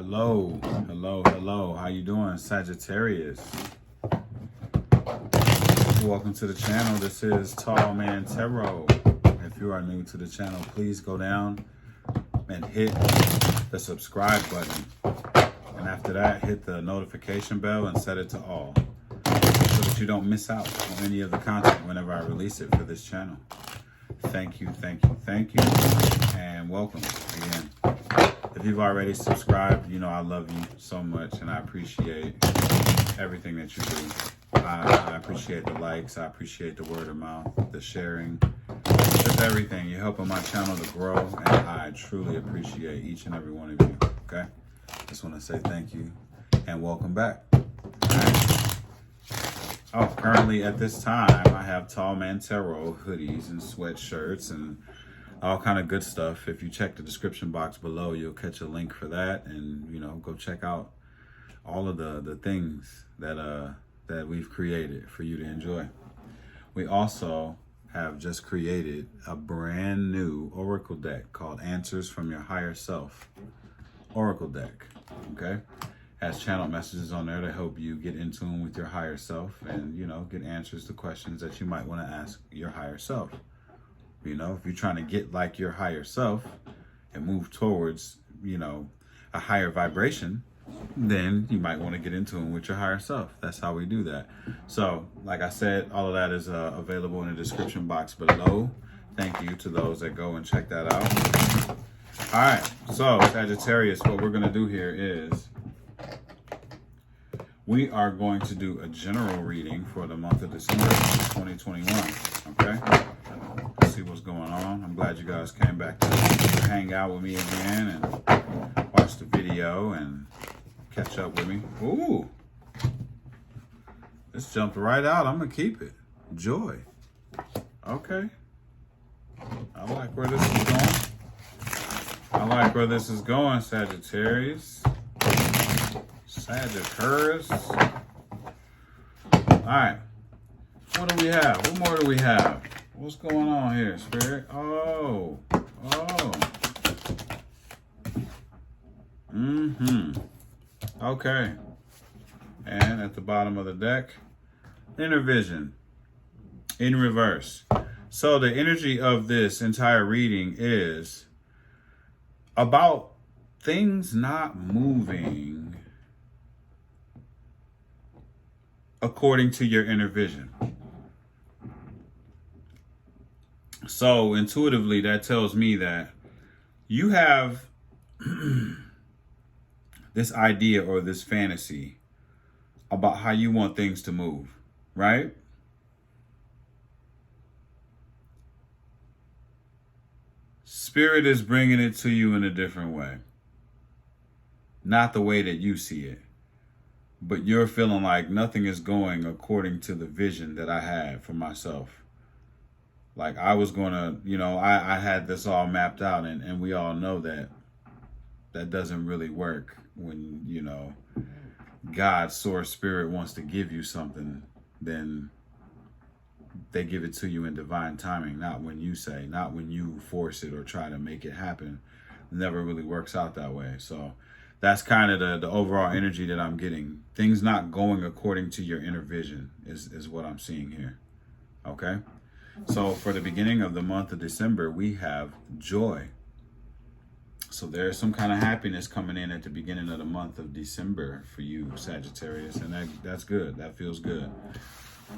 Hello, hello. How you doing, Sagittarius? Welcome to the channel. This is Tallmantarot. If you are new to the channel, please go down and hit the subscribe button. And after that, hit the notification bell and set it to all so that you don't miss out on any of the content whenever I release it for this channel. Thank you, and welcome again. If you've already subscribed, you know I love you so much and I appreciate everything that you do. I appreciate the likes, I appreciate the word of mouth, the sharing, just everything. You're helping my channel to grow, and I truly appreciate each and every one of you, okay? Just want to say thank you and welcome back. Oh, currently at this time, I have Tallmantarot hoodies and sweatshirts and all kind of good stuff. If you check the description box below, you'll catch a link for that, and go check out all of the things that we've created for you to enjoy. We also have just created a brand new oracle deck called Answers from Your Higher Self Oracle deck. Okay, has channeled messages on there to help you get in tune with your higher self and get answers to questions that you might want to ask your higher self. If you're trying to get like your higher self and move towards, a higher vibration, then you might want to get in tune with your higher self. That's how we do that. So, like I said, all of that is available in the description box below. Thank you to those that go and check that out. All right, so Sagittarius, what we're going to do here is we are going to do a general reading for the month of December 2021, okay? Let's see what's going on. I'm glad you guys came back to hang out with me again and watch the video and catch up with me. Ooh, this jumped right out. I'm going to keep it. Joy. Okay. I like where this is going. Sagittarius. Sagittarius. All right. What do we have? What more do we have? What's going on here, Spirit? Oh. Okay. And at the bottom of the deck, Inner Vision in reverse. So the energy of this entire reading is about things not moving according to your inner vision. So intuitively, that tells me that you have this idea or this fantasy about how you want things to move, right? Spirit is bringing it to you in a different way. Not the way that you see it. But you're feeling like nothing is going according to the vision that I had for myself. Like I was going to, I had this all mapped out, and we all know that doesn't really work when, God, source, spirit wants to give you something, then they give it to you in divine timing, not when you say, not when you force it or try to make it happen. It never really works out that way. So that's kind of the overall energy that I'm getting. Things not going according to your inner vision is what I'm seeing here. Okay? So for the beginning of the month of December, we have joy. So there's some kind of happiness coming in at the beginning of the month of December for you, Sagittarius, and that's good. That feels good.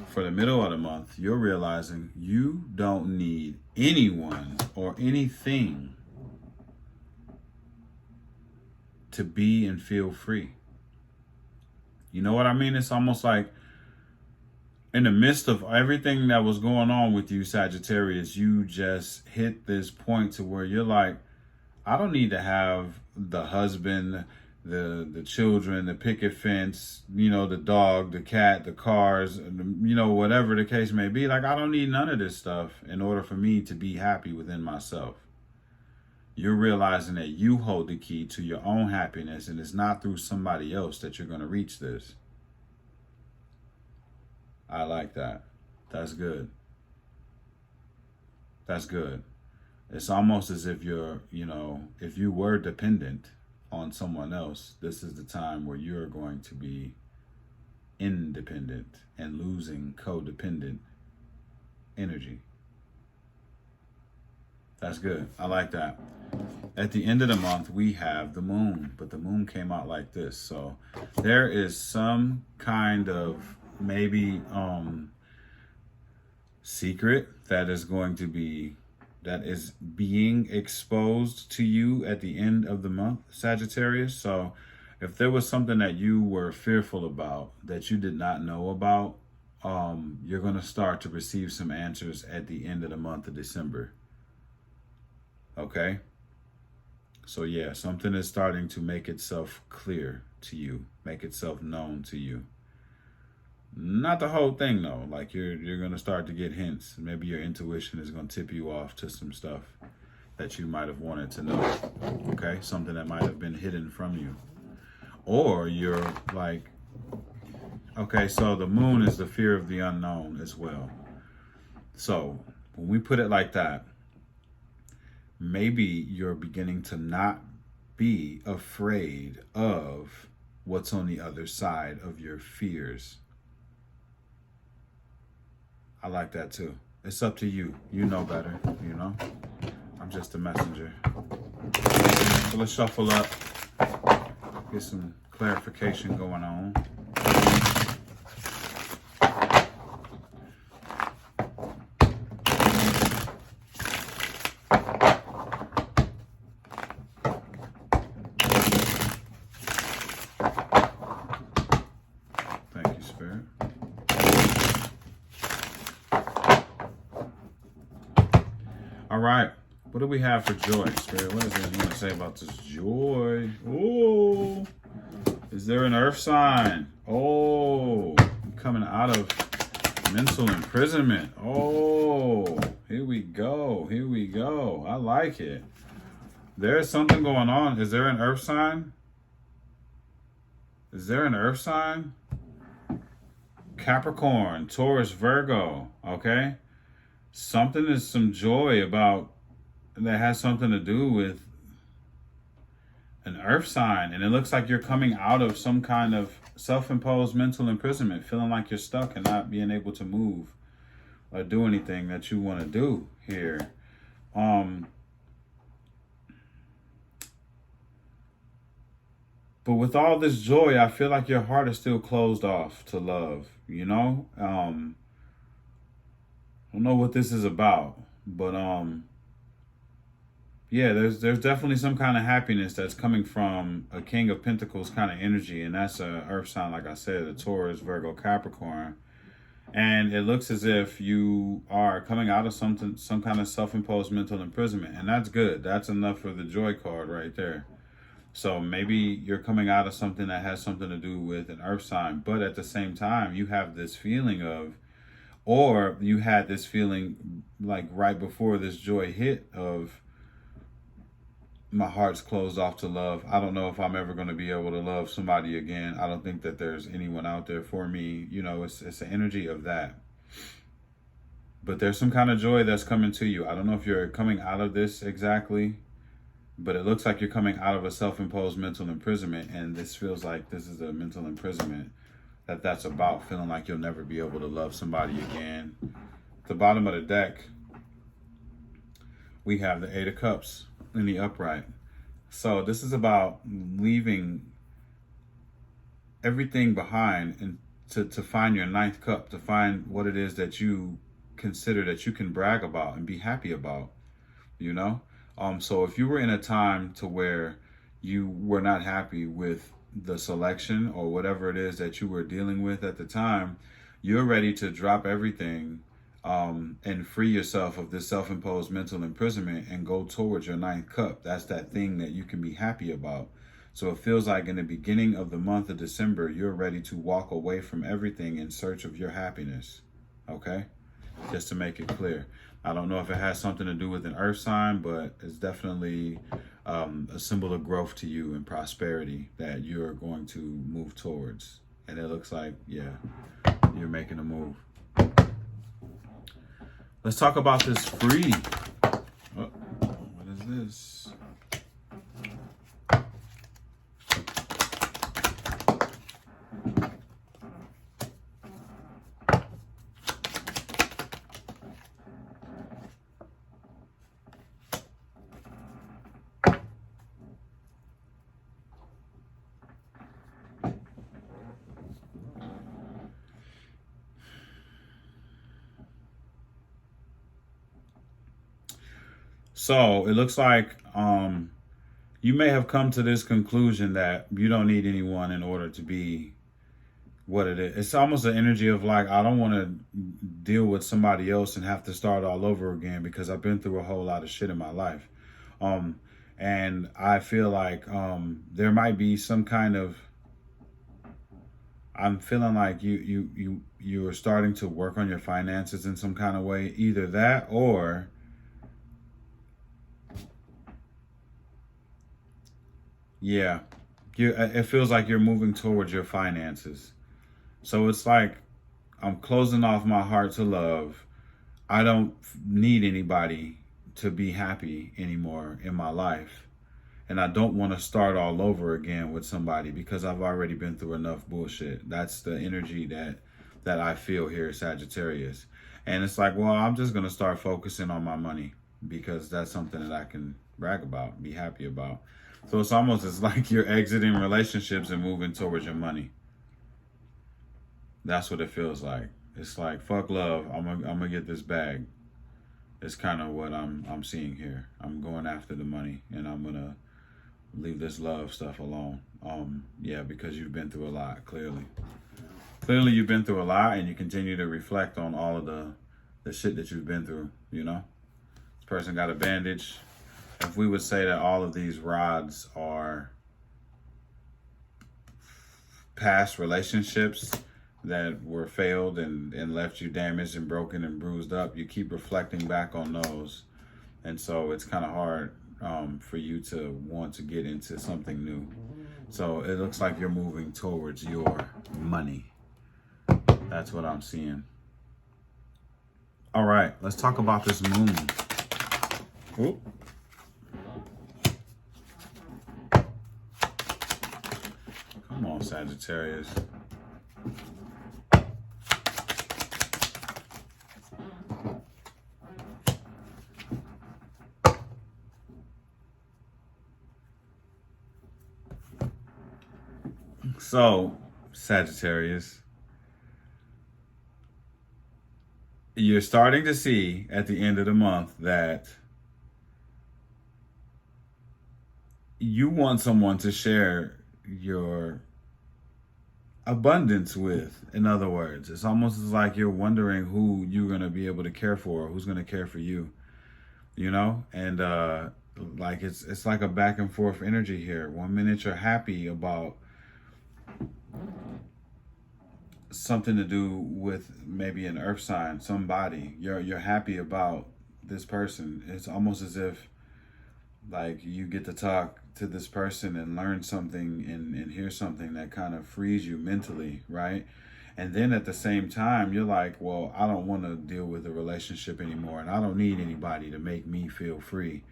For the middle of the month, you're realizing you don't need anyone or anything to be and feel free. You know what I mean? It's almost like in the midst of everything that was going on with you, Sagittarius, you just hit this point to where you're like, I don't need to have the husband, the children, the picket fence, the dog, the cat, the cars, whatever the case may be. Like, I don't need none of this stuff in order for me to be happy within myself. You're realizing that you hold the key to your own happiness, and it's not through somebody else that you're going to reach this. I like that. That's good. That's good. It's almost as if you're, if you were dependent on someone else, this is the time where you're going to be independent and losing codependent energy. That's good. I like that. At the end of the month, we have the moon, but the moon came out like this. So there is some kind of maybe secret that is being exposed to you at the end of the month, Sagittarius. So if there was something that you were fearful about, that you did not know about, you're going to start to receive some answers at the end of the month of December. Okay? So yeah, something is starting to make itself clear to you, make itself known to you. Not the whole thing though. Like you're going to start to get hints. Maybe your intuition is going to tip you off to some stuff that you might have wanted to know. Okay? Something that might have been hidden from you. Or you're like, okay, so the moon is the fear of the unknown as well. So when we put it like that, maybe you're beginning to not be afraid of what's on the other side of your fears. I like that too. It's up to you. You know better, you know? I'm just a messenger. So let's shuffle up, get some clarification going on. Thank you, Spirit. All right. What do we have for joy, Spirit? What does it want to say about this joy? Oh, is there an earth sign? Oh, I'm coming out of mental imprisonment. Oh, here we go. Here we go. I like it. There's something going on. Is there an earth sign? Is there an earth sign? Capricorn, Taurus, Virgo. Okay. Something is some joy about that has something to do with an earth sign. And it looks like you're coming out of some kind of self-imposed mental imprisonment, feeling like you're stuck and not being able to move or do anything that you want to do here. But with all this joy, I feel like your heart is still closed off to love, you know? I don't know what this is about, but yeah, there's definitely some kind of happiness that's coming from a King of Pentacles kind of energy, and that's a earth sign, like I said, a Taurus, Virgo, Capricorn. And it looks as if you are coming out of some kind of self-imposed mental imprisonment, and that's good. That's enough for the joy card right there. So maybe you're coming out of something that has something to do with an earth sign, but at the same time, you have this feeling of, or you had this feeling like right before this joy hit of, my heart's closed off to love. I don't know if I'm ever going to be able to love somebody again. I don't think that there's anyone out there for me. You know, it's the energy of that. But there's some kind of joy that's coming to you. I don't know if you're coming out of this exactly, but it looks like you're coming out of a self-imposed mental imprisonment. And this feels like this is a mental imprisonment that's about, feeling like you'll never be able to love somebody again. At the bottom of the deck, we have the Eight of Cups in the upright. So this is about leaving everything behind and to find your ninth cup, to find what it is that you consider that you can brag about and be happy about, you know? So if you were in a time to where you were not happy with the selection or whatever it is that you were dealing with at the time, you're ready to drop everything and free yourself of this self-imposed mental imprisonment and go towards your ninth cup. That's that thing that you can be happy about. So it feels like in the beginning of the month of December, you're ready to walk away from everything in search of your happiness. Okay? Just to make it clear. I don't know if it has something to do with an earth sign, but it's definitely a symbol of growth to you and prosperity that you're going to move towards. And it looks like, yeah, you're making a move. Let's talk about this free. Oh, what is this? So it looks like you may have come to this conclusion that you don't need anyone in order to be what it is. It's almost the energy of like, I don't want to deal with somebody else and have to start all over again because I've been through a whole lot of shit in my life. And I feel like there might be some kind of, I'm feeling like you are starting to work on your finances in some kind of way. Either that or yeah, it feels like you're moving towards your finances. So it's like I'm closing off my heart to love. I don't need anybody to be happy anymore in my life. And I don't want to start all over again with somebody because I've already been through enough bullshit. That's the energy that I feel here, Sagittarius. And it's like, well, I'm just going to start focusing on my money because that's something that I can brag about, be happy about. So it's almost as like you're exiting relationships and moving towards your money. That's what it feels like. It's like, fuck love, I'm gonna get this bag. It's kind of what I'm seeing here. I'm going after the money and I'm gonna leave this love stuff alone. Yeah, because you've been through a lot, clearly. Clearly you've been through a lot and you continue to reflect on all of the shit that you've been through, you know? This person got a bandage. If we would say that all of these rods are past relationships that were failed and left you damaged and broken and bruised up, you keep reflecting back on those. And so it's kind of hard for you to want to get into something new. So it looks like you're moving towards your money. That's what I'm seeing. All right, let's talk about this moon. Oop. Come on, Sagittarius. So, Sagittarius, you're starting to see at the end of the month that you want someone to share your abundance with. In other words, it's almost like you're wondering who you're going to be able to care for, who's going to care for you, you know? And like it's like a back and forth energy here. 1 minute you're happy about something to do with maybe an earth sign, somebody. You're happy about this person. It's almost as if like you get to talk to this person and learn something and hear something that kind of frees you mentally, right? And then at the same time, you're like, well, I don't want to deal with a relationship anymore and I don't need anybody to make me feel free.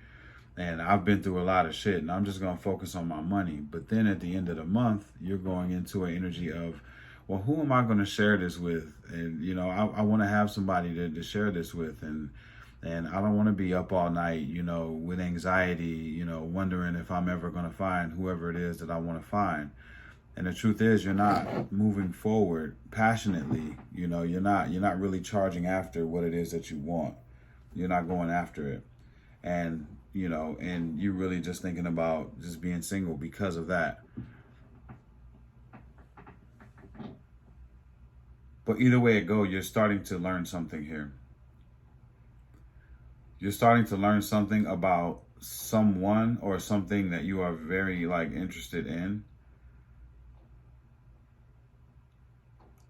And I've been through a lot of shit and I'm just going to focus on my money. But then at the end of the month, you're going into an energy of, well, who am I going to share this with? And, you know, I want to have somebody to share this with. And I don't want to be up all night, you know, with anxiety, you know, wondering if I'm ever going to find whoever it is that I want to find. And the truth is, you're not moving forward passionately. You know, you're not really charging after what it is that you want. You're not going after it. And, you know, and you're really just thinking about just being single because of that. But either way it goes, you're starting to learn something here. You're starting to learn something about someone or something that you are very like interested in.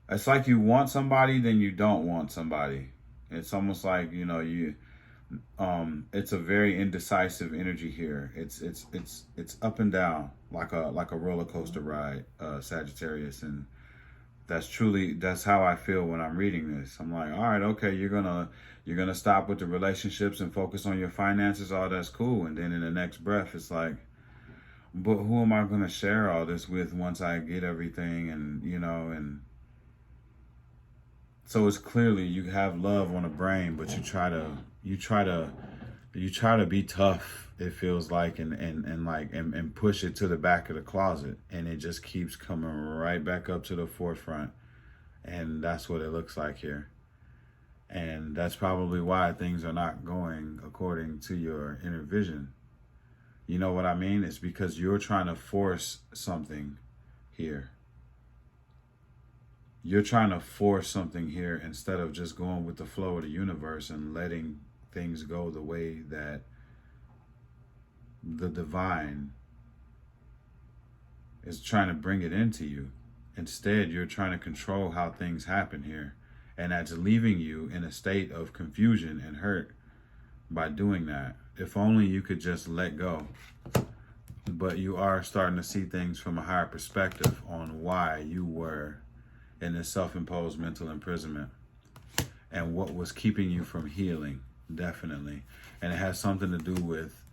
It's like you want somebody, then you don't want somebody. It's almost like, you know, it's a very indecisive energy here. It's up and down like a roller coaster ride, Sagittarius, and that's how I feel when I'm reading this. I'm like, all right, okay, you're gonna stop with the relationships and focus on your finances. All that's cool, and then in the next breath, it's like, but who am I gonna share all this with once I get everything? And you know, and so it's clearly you have love on the brain, but you try to be tough. It feels like and push it to the back of the closet, and it just keeps coming right back up to the forefront, and that's what it looks like here. And that's probably why things are not going according to your inner vision. You know what I mean? It's because you're trying to force something here. You're trying to force something here instead of just going with the flow of the universe and letting things go the way that the divine is trying to bring it into you. Instead, you're trying to control how things happen here. And that's leaving you in a state of confusion and hurt by doing that. If only you could just let go. But you are starting to see things from a higher perspective on why you were in this self-imposed mental imprisonment and what was keeping you from healing, definitely. And it has something to do with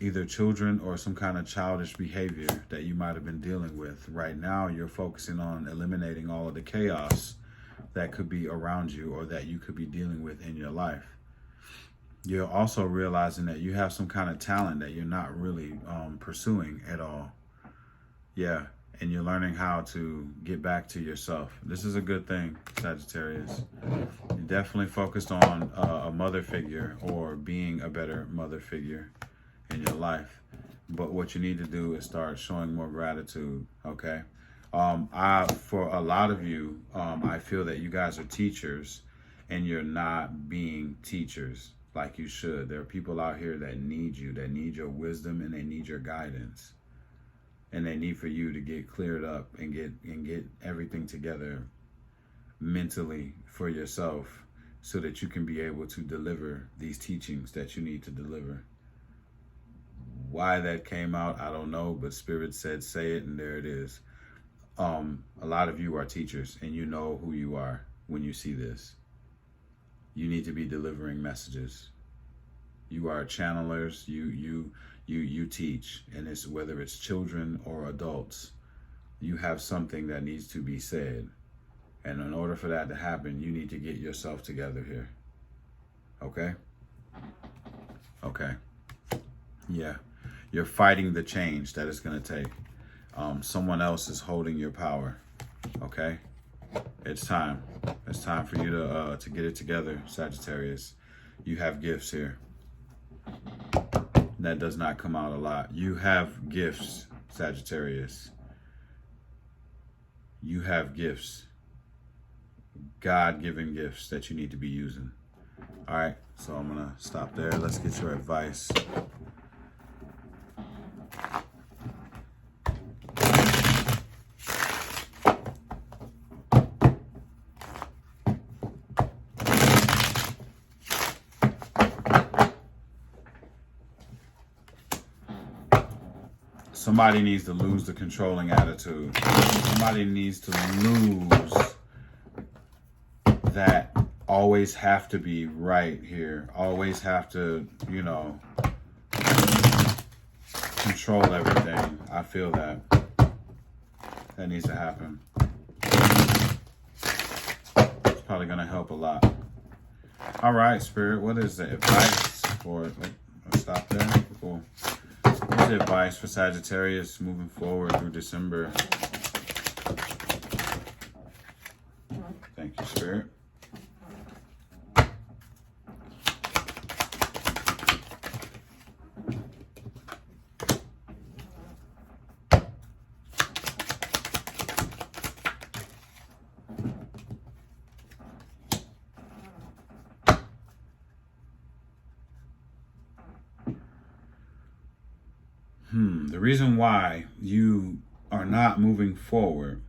either children or some kind of childish behavior that you might have been dealing with. Right now, you're focusing on eliminating all of the chaos that could be around you or that you could be dealing with in your life. You're also realizing that you have some kind of talent that you're not really pursuing at all. Yeah, and you're learning how to get back to yourself. This is a good thing, Sagittarius. You're definitely focused on a mother figure or being a better mother figure in your life. But what you need to do is start showing more gratitude, okay? For a lot of you, I feel that you guys are teachers and you're not being teachers like you should. There are people out here that need you, that need your wisdom and they need your guidance. And they need for you to get cleared up and get everything together mentally for yourself so that you can be able to deliver these teachings that you need to deliver. Why that came out, I don't know, but Spirit said, say it, and there it is. A lot of you are teachers, and you know who you are when you see this. You need to be delivering messages. You are channelers. You teach, and it's whether it's children or adults. You have something that needs to be said, and in order for that to happen, you need to get yourself together here. Okay? Okay. Yeah. You're fighting the change that it's going to take. Someone else is holding your power. Okay? It's time. It's time for you to get it together, Sagittarius. You have gifts here. That does not come out a lot. You have gifts, Sagittarius. You have gifts. God-given gifts that you need to be using. All right, so I'm going to stop there. Let's get your advice. Somebody needs to lose the controlling attitude. Somebody needs to lose that always have to be right here. Always have to, control everything. I feel that. That needs to happen. It's probably going to help a lot. All right, Spirit, what is the advice for... I'll stop there. Cool. What's the advice for Sagittarius moving forward through December? Thank you, Spirit. The reason why you are not moving forward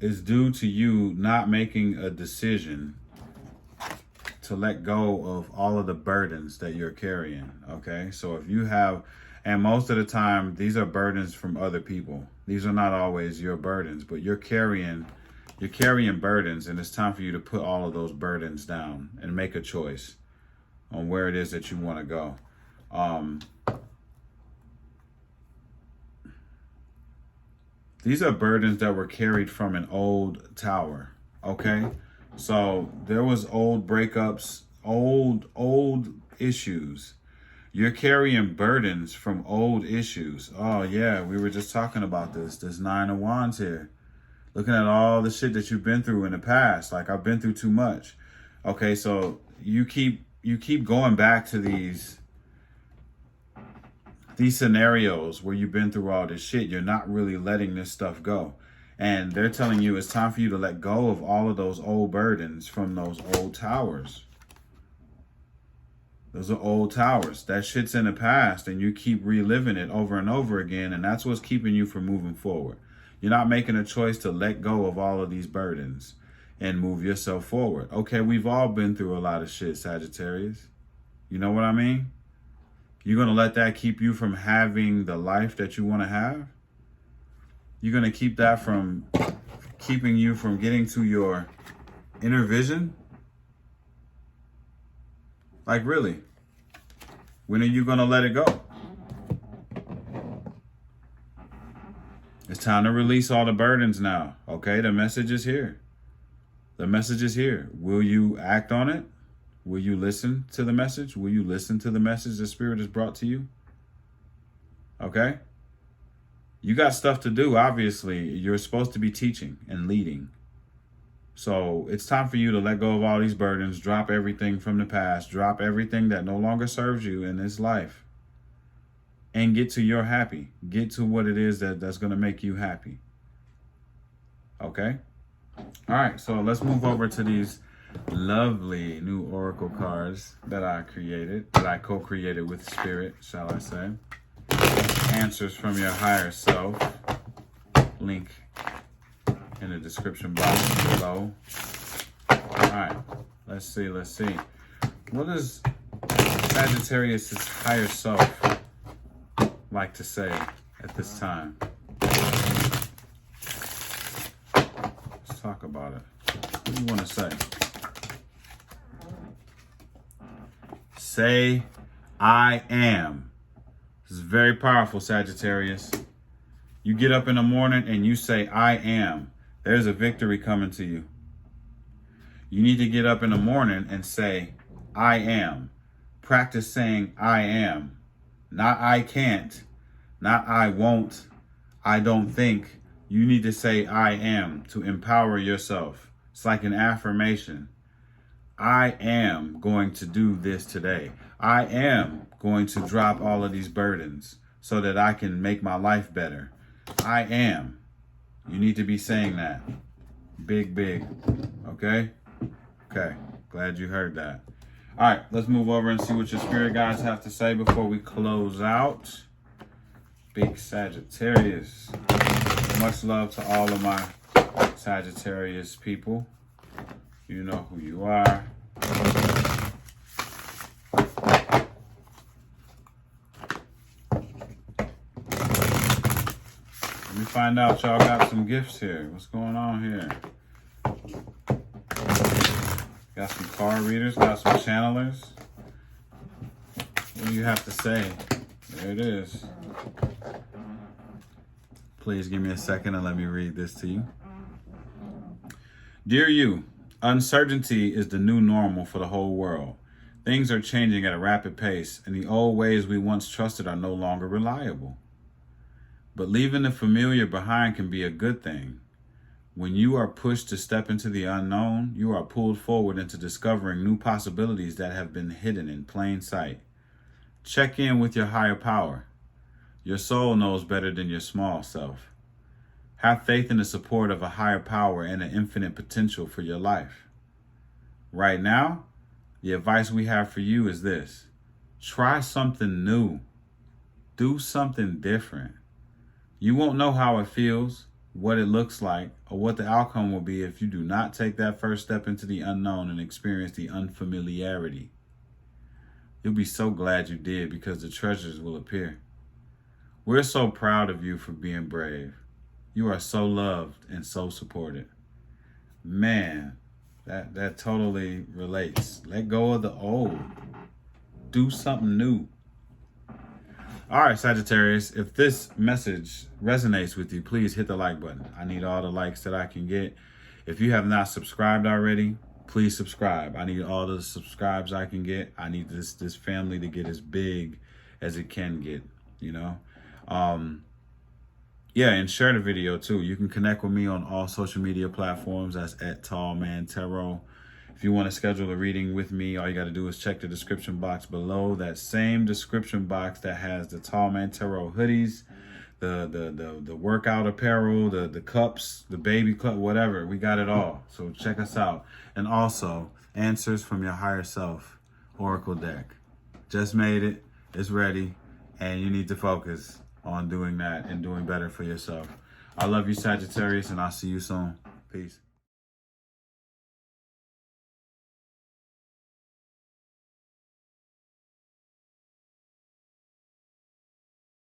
is due to you not making a decision to let go of all of the burdens that you're carrying, okay? So if you have, and most of the time, these are burdens from other people. These are not always your burdens, but you're carrying burdens, and it's time for you to put all of those burdens down and make a choice on where it is that you want to go. These are burdens that were carried from an old tower, okay? So there was old breakups, old issues. You're carrying burdens from old issues. Oh yeah, we were just talking about this Nine of Wands here. Looking at all the shit that you've been through in the past. Like, I've been through too much. Okay, so you keep going back to these scenarios where you've been through all this shit. You're not really letting this stuff go. And they're telling you it's time for you to let go of all of those old burdens from those old towers. Those are old towers. That shit's in the past, and you keep reliving it over and over again, and that's what's keeping you from moving forward. You're not making a choice to let go of all of these burdens and move yourself forward. Okay, we've all been through a lot of shit, Sagittarius. You know what I mean? You're going to let that keep you from having the life that you want to have? You're going to keep that from keeping you from getting to your inner vision? Like, really? When are you going to let it go? It's time to release all the burdens now. Okay, the message is here. The message is here. Will you act on it? Will you listen to the message? Will you listen to the message the Spirit has brought to you? Okay? You got stuff to do, obviously. You're supposed to be teaching and leading. So it's time for you to let go of all these burdens, drop everything from the past, drop everything that no longer serves you in this life, and get to your happy. Get to what it is that's going to make you happy. Okay? All right, so let's move over to these lovely new oracle cards that I created, that I co-created with Spirit, shall I say. Answers from your higher self. Link in the description box below. All right, let's see. What does Sagittarius' higher self like to say at this time? Let's talk about it. What do you want to say? Say, I am. This is very powerful, Sagittarius. You get up in the morning and you say, I am. There's a victory coming to you. You need to get up in the morning and say, I am. Practice saying, I am. Not I can't. Not I won't. I don't think. You need to say, I am, to empower yourself. It's like an affirmation. I am going to do this today. I am going to drop all of these burdens so that I can make my life better. I am. You need to be saying that. Big. Okay? Okay. Glad you heard that. All right. Let's move over and see what your spirit guides have to say before we close out. Big Sagittarius. Much love to all of my Sagittarius people. You know who you are. Let me find out y'all got some gifts here. What's going on here? Got some card readers, got some channelers. What do you have to say? There it is. Please give me a second and let me read this to you. Dear you, uncertainty is the new normal for the whole world. Things are changing at a rapid pace, and the old ways we once trusted are no longer reliable. But leaving the familiar behind can be a good thing. When you are pushed to step into the unknown, you are pulled forward into discovering new possibilities that have been hidden in plain sight. Check in with your higher power. Your soul knows better than your small self. Have faith in the support of a higher power and an infinite potential for your life. Right now, the advice we have for you is this. Try something new. Do something different. You won't know how it feels, what it looks like, or what the outcome will be if you do not take that first step into the unknown and experience the unfamiliarity. You'll be so glad you did because the treasures will appear. We're so proud of you for being brave. You are so loved and so supported. Man, that totally relates. Let go of the old. Do something new. All right, Sagittarius, if this message resonates with you, please hit the like button. I need all the likes that I can get. If you have not subscribed already, please subscribe. I need all the subscribes I can get. I need this family to get as big as it can get, you know. Yeah, and share the video too. You can connect with me on all social media platforms. That's at Tallmantarot. If you want to schedule a reading with me, all you got to do is check the description box below. That same description box that has the Tallmantarot hoodies, the workout apparel, the cups, the baby cup, whatever. We got it all. So check us out. And also, Answers from Your Higher Self Oracle deck. Just made it. It's ready. And you need to focus on doing that and doing better for yourself. I love you, Sagittarius, and I'll see you soon. Peace.